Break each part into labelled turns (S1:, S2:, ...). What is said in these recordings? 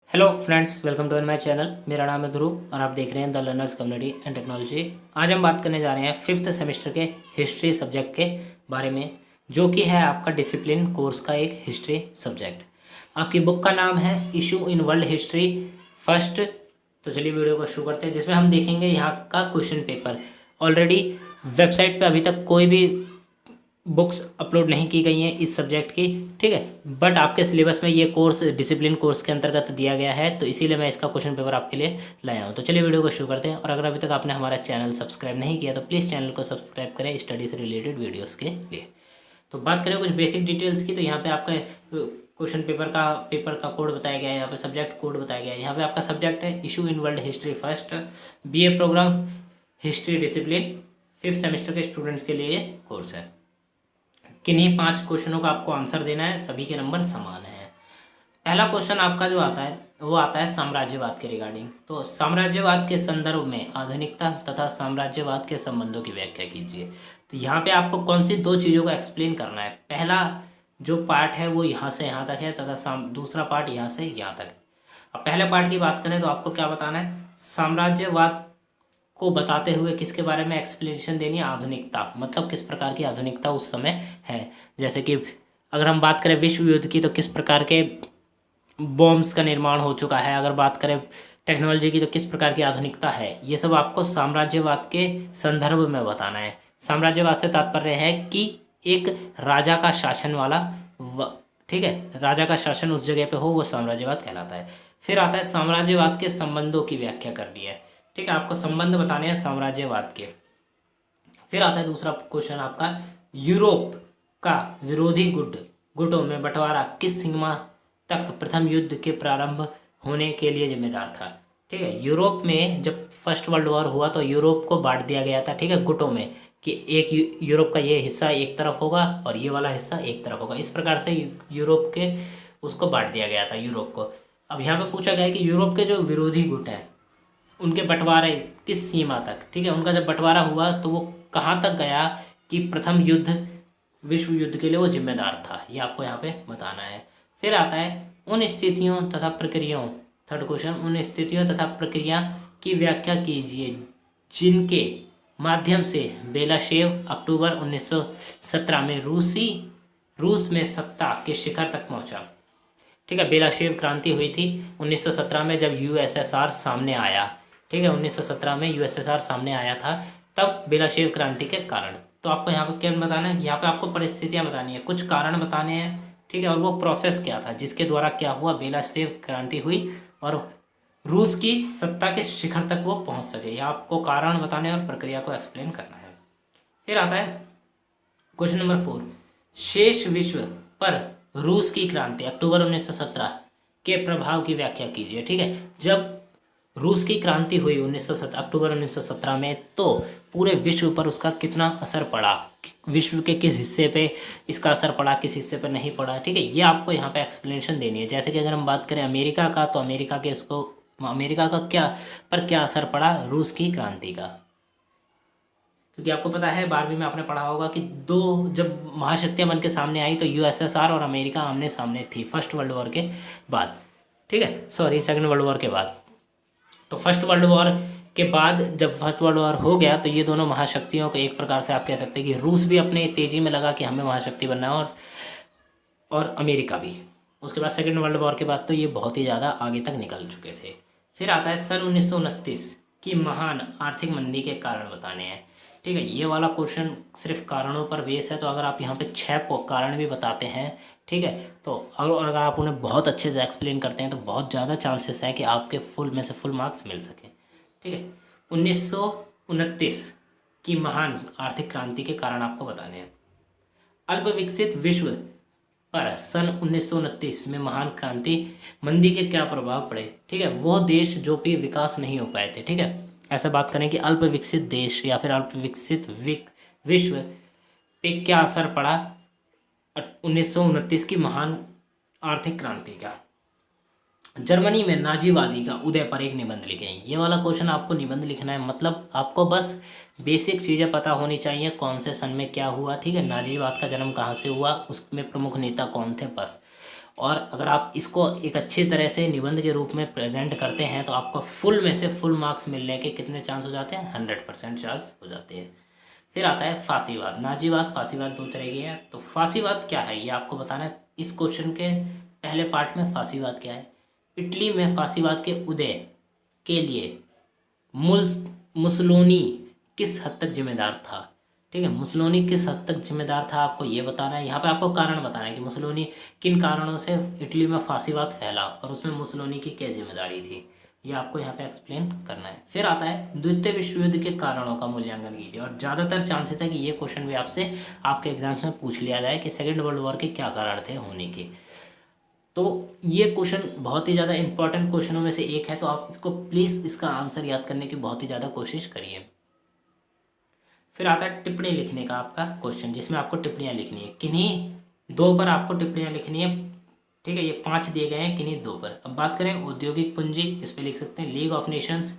S1: Hello friends, welcome to my channel. मेरा नाम है ध्रुव और आप देख रहे हैं the learners community and technology. आज हम बात करने जा रहे हैं फिफ्थ सेमेस्टर के हिस्ट्री सब्जेक्ट के बारे में, जो कि है आपका डिसिप्लिन कोर्स का एक हिस्ट्री सब्जेक्ट। आपकी बुक का नाम है issue in world history first. तो चलिए वीडियो को शुरू करते हैं, जिसमें हम देखेंगे यहाँ का क्वेश्चन पेपर। ऑलरेडी वेबसाइट पे अभी तक कोई भी बुक्स अपलोड नहीं की गई हैं इस सब्जेक्ट की, ठीक है। बट आपके सिलेबस में ये कोर्स डिसिप्लिन कोर्स के अंतर्गत दिया गया है, तो इसीलिए मैं इसका क्वेश्चन पेपर आपके लिए लाया हूँ। तो चलिए वीडियो को शुरू करते हैं। और अगर अभी तक आपने हमारा चैनल सब्सक्राइब नहीं किया तो प्लीज़ चैनल को सब्सक्राइब करें स्टडी से रिलेटेड वीडियोज़ के लिए। तो बात करें कुछ बेसिक डिटेल्स की, तो यहाँ पर आपका क्वेश्चन पेपर का कोड बताया गया है, यहाँ पे सब्जेक्ट कोड बताया गया है। यहाँ पे आपका सब्जेक्ट है issue in world history first, BA programme history discipline, fifth semester के स्टूडेंट्स के लिए कोर्स है। किन्हीं 5 क्वेश्चनों का आपको आंसर देना है, सभी के नंबर समान हैं। पहला क्वेश्चन आपका जो आता है वो आता है साम्राज्यवाद के रिगार्डिंग। तो साम्राज्यवाद के संदर्भ में आधुनिकता तथा साम्राज्यवाद के संबंधों की व्याख्या कीजिए। तो यहाँ पे आपको कौन सी 2 चीज़ों को एक्सप्लेन करना है। पहला जो पार्ट है वो यहाँ से यहाँ तक है तथा दूसरा पार्ट यहाँ से यहाँ तक है। अब पहले पार्ट की बात करें तो आपको क्या बताना है, साम्राज्यवाद को बताते हुए किसके बारे में एक्सप्लेनेशन देनी है, आधुनिकता, मतलब किस प्रकार की आधुनिकता उस समय है। जैसे कि अगर हम बात करें विश्व युद्ध की तो किस प्रकार के बॉम्ब्स का निर्माण हो चुका है। अगर बात करें टेक्नोलॉजी की तो किस प्रकार की आधुनिकता है। ये सब आपको साम्राज्यवाद के संदर्भ में बताना है। साम्राज्यवाद से तात्पर्य है कि एक राजा का शासन वाला, ठीक है, राजा का शासन उस जगह पे हो, वो साम्राज्यवाद कहलाता है। फिर आता है साम्राज्यवाद के संबंधों की व्याख्या करनी है, ठीक है, आपको संबंध बताने हैं साम्राज्यवाद के। फिर आता है दूसरा क्वेश्चन आपका, यूरोप का विरोधी गुटों में बंटवारा किस सीमा तक प्रथम युद्ध के प्रारंभ होने के लिए जिम्मेदार था। ठीक है, यूरोप में जब फर्स्ट वर्ल्ड वॉर हुआ तो यूरोप को बांट दिया गया था, ठीक है, गुटों में, कि एक यूरोप का ये हिस्सा एक तरफ होगा और ये वाला हिस्सा एक तरफ होगा। इस प्रकार से यूरोप के उसको बांट दिया गया था, यूरोप को। अब यहाँ पे पूछा गया है कि यूरोप के जो विरोधी गुट हैं उनके बंटवारे किस सीमा तक, ठीक है, उनका जब बंटवारा हुआ तो वो कहाँ तक गया कि प्रथम युद्ध विश्व युद्ध के लिए वो जिम्मेदार था, ये आपको यहाँ पे बताना है। फिर आता है उन स्थितियों तथा प्रक्रियाओं, थर्ड क्वेश्चन, उन स्थितियों तथा प्रक्रिया की व्याख्या कीजिए जिनके माध्यम से बेलाशेव अक्टूबर 1917 में रूस में सत्ता के शिखर तक पहुंचा। ठीक है, बेलाशेव क्रांति हुई थी 1917 में, जब USSR सामने आया। ठीक है, 1917 में USSR सामने आया था, तब बेलाशेव क्रांति के कारण। तो आपको यहाँ पे क्या बताना है, यहाँ पे आपको परिस्थितियाँ बतानी है, कुछ कारण बताने हैं, ठीक है, और वो प्रोसेस क्या था जिसके द्वारा क्या हुआ, बेलाशेव क्रांति हुई और रूस की सत्ता के शिखर तक वो पहुँच सके। यह आपको कारण बताने और प्रक्रिया को एक्सप्लेन करना है। फिर आता है क्वेश्चन नंबर 4, शेष विश्व पर रूस की क्रांति अक्टूबर 1917 के प्रभाव की व्याख्या कीजिए। ठीक है, जब रूस की क्रांति हुई अक्टूबर 1917 में, तो पूरे विश्व पर उसका कितना असर पड़ा, विश्व के किस हिस्से पे इसका असर पड़ा, किस हिस्से पे नहीं पड़ा। ठीक है, ये आपको यहाँ पे एक्सप्लेनेशन देनी है। जैसे कि अगर हम बात करें अमेरिका का, तो अमेरिका का क्या असर पड़ा रूस की क्रांति का। क्योंकि आपको पता है 12वीं में आपने पढ़ा होगा कि जब महाशक्तियां बन के सामने आई तो USSR और अमेरिका आमने सामने थी फर्स्ट वर्ल्ड वॉर के बाद, ठीक है, सॉरी, सेकंड वर्ल्ड वॉर के बाद। तो फर्स्ट वर्ल्ड वॉर के बाद जब फर्स्ट वर्ल्ड वॉर हो गया तो ये दोनों महाशक्तियों को, एक प्रकार से आप कह सकते हैं कि रूस भी अपने तेजी में लगा कि हमें महाशक्ति बनना है, और अमेरिका भी। उसके बाद सेकेंड वर्ल्ड वॉर के बाद तो ये बहुत ही ज़्यादा आगे तक निकल चुके थे। फिर आता है सन 1929 की महान आर्थिक मंदी के कारण बताने हैं। ठीक है, ये वाला क्वेश्चन सिर्फ कारणों पर बेस है, तो अगर आप यहाँ पे 6 कारण भी बताते हैं, ठीक है, तो अगर आप उन्हें बहुत अच्छे से एक्सप्लेन करते हैं तो बहुत ज़्यादा चांसेस है कि आपके फुल में से फुल मार्क्स मिल सके। ठीक है, 1929 की महान आर्थिक क्रांति के कारण आपको बताने हैं। अल्पविकसित विश्व पर सन 1929 में महान क्रांति मंदी के क्या प्रभाव पड़े। ठीक है, वो देश जो भी विकास नहीं हो पाए थे, ठीक है, ऐसा बात करें कि अल्प विकसित देश या फिर अल्प विकसित विश्व पे क्या असर पड़ा 1929 की महान आर्थिक क्रांति का। जर्मनी में नाजीवादी का उदय पर एक निबंध लिखें। ये वाला क्वेश्चन आपको निबंध लिखना है, मतलब आपको बस बेसिक चीज़ें पता होनी चाहिए, कौन से सन में क्या हुआ, ठीक है, नाजीवाद का जन्म कहाँ से हुआ, उसमें प्रमुख नेता कौन थे, बस। और अगर आप इसको एक अच्छी तरह से निबंध के रूप में प्रेजेंट करते हैं तो आपको फुल में से फुल मार्क्स मिलने के कितने चांस हो जाते हैं? 100% चांस हो जाते हैं। फिर आता है फांसीवाद। नाजीवाद, फांसीवाद दो तरह की है। तो फांसीवाद क्या है ये आपको बताना है। इस क्वेश्चन के पहले पार्ट में फांसीवाद क्या है। इटली में फांसीवाद के उदय के लिए मुसोलिनी किस हद तक जिम्मेदार था? ठीक है, मुसोलिनी किस हद तक जिम्मेदार था आपको ये बताना है। यहाँ पे आपको कारण बताना है कि मुसोलिनी किन कारणों से इटली में फांसीवाद फैला और उसमें मुसोलिनी की क्या जिम्मेदारी थी, ये आपको यहाँ पे एक्सप्लेन करना है। फिर आता है द्वितीय विश्व युद्ध के कारणों का मूल्यांकन कीजिए। और ज़्यादातर चांसेस है कि ये क्वेश्चन भी आपसे आपके एग्जाम्स में पूछ लिया जाए कि सेकेंड वर्ल्ड वॉर के क्या कारण थे होने के। तो ये क्वेश्चन बहुत ही ज़्यादा इंपॉर्टेंट क्वेश्चनों में से एक है, तो आप इसको प्लीज़ इसका आंसर याद करने की बहुत ही ज़्यादा कोशिश करिए। फिर आता है टिप्पणी लिखने का आपका क्वेश्चन, जिसमें आपको टिप्पणियाँ लिखनी है। किन्हीं दो पर आपको टिप्पणियाँ लिखनी है। ठीक है, ये 5 दिए गए हैं, किन्हीं दो पर। अब बात करें औद्योगिक पूंजी, इस पर लिख सकते हैं लीग ऑफ नेशंस,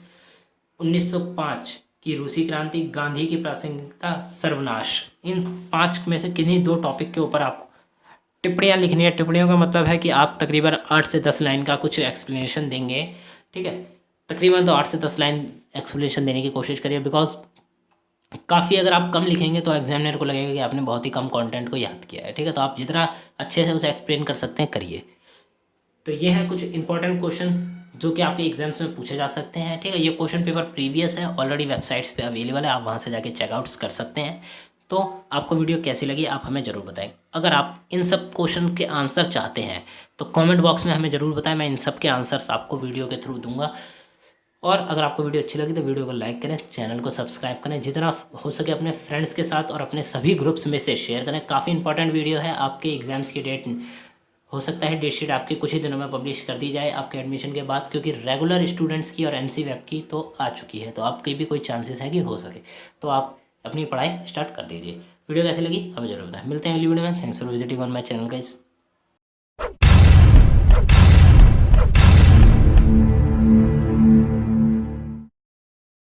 S1: 1905 की रूसी क्रांति, गांधी की प्रासंगिकता, सर्वनाश। इन 5 में से किन्हीं दो टॉपिक के ऊपर आपको टिप्पणियाँ लिखनी है। टिप्पणियों का मतलब है कि आप तकरीबन 8 से 10 लाइन का कुछ एक्सप्लेनेशन देंगे। ठीक है, तकरीबन तो 8 से 10 लाइन एक्सप्लेनेशन देने की कोशिश करिए, बिकॉज काफ़ी अगर आप कम लिखेंगे तो एग्जामिनर को लगेगा कि आपने बहुत ही कम कंटेंट को याद किया है। ठीक है, तो आप जितना अच्छे से उसे एक्सप्लेन कर सकते हैं करिए। तो ये है कुछ इंपॉर्टेंट क्वेश्चन जो कि आपके एग्जाम्स में पूछे जा सकते हैं। ठीक है, ये क्वेश्चन पेपर प्रीवियस है, ऑलरेडी वेबसाइट्स पे अवेलेबल है, आप वहाँ से जाके चेकआउट्स कर सकते हैं। तो आपको वीडियो कैसी लगी आप हमें ज़रूर बताएं। अगर आप इन सब क्वेश्चन के आंसर चाहते हैं तो कमेंट बॉक्स में हमें ज़रूर बताएं, मैं इन सब के आंसर्स आपको वीडियो के थ्रू दूंगा। और अगर आपको वीडियो अच्छी लगी तो वीडियो को लाइक करें, चैनल को सब्सक्राइब करें, जितना हो सके अपने फ्रेंड्स के साथ और अपने सभी ग्रुप्स में से शेयर करें। काफ़ी इंपॉर्टेंट वीडियो है, आपके एग्जाम्स की डेट हो सकता है डेट शीट आपकी कुछ ही दिनों में पब्लिश कर दी जाए आपके एडमिशन के बाद, क्योंकि रेगुलर स्टूडेंट्स की और एनसी वेब की तो आ चुकी है, तो आपकी भी कोई चांसेस है कि हो सके, तो आप अपनी पढ़ाई स्टार्ट कर दीजिए। वीडियो कैसी लगी हमें जरूर बताएं। मिलते हैं अगली वीडियो में। Thanks for visiting on my channel guys.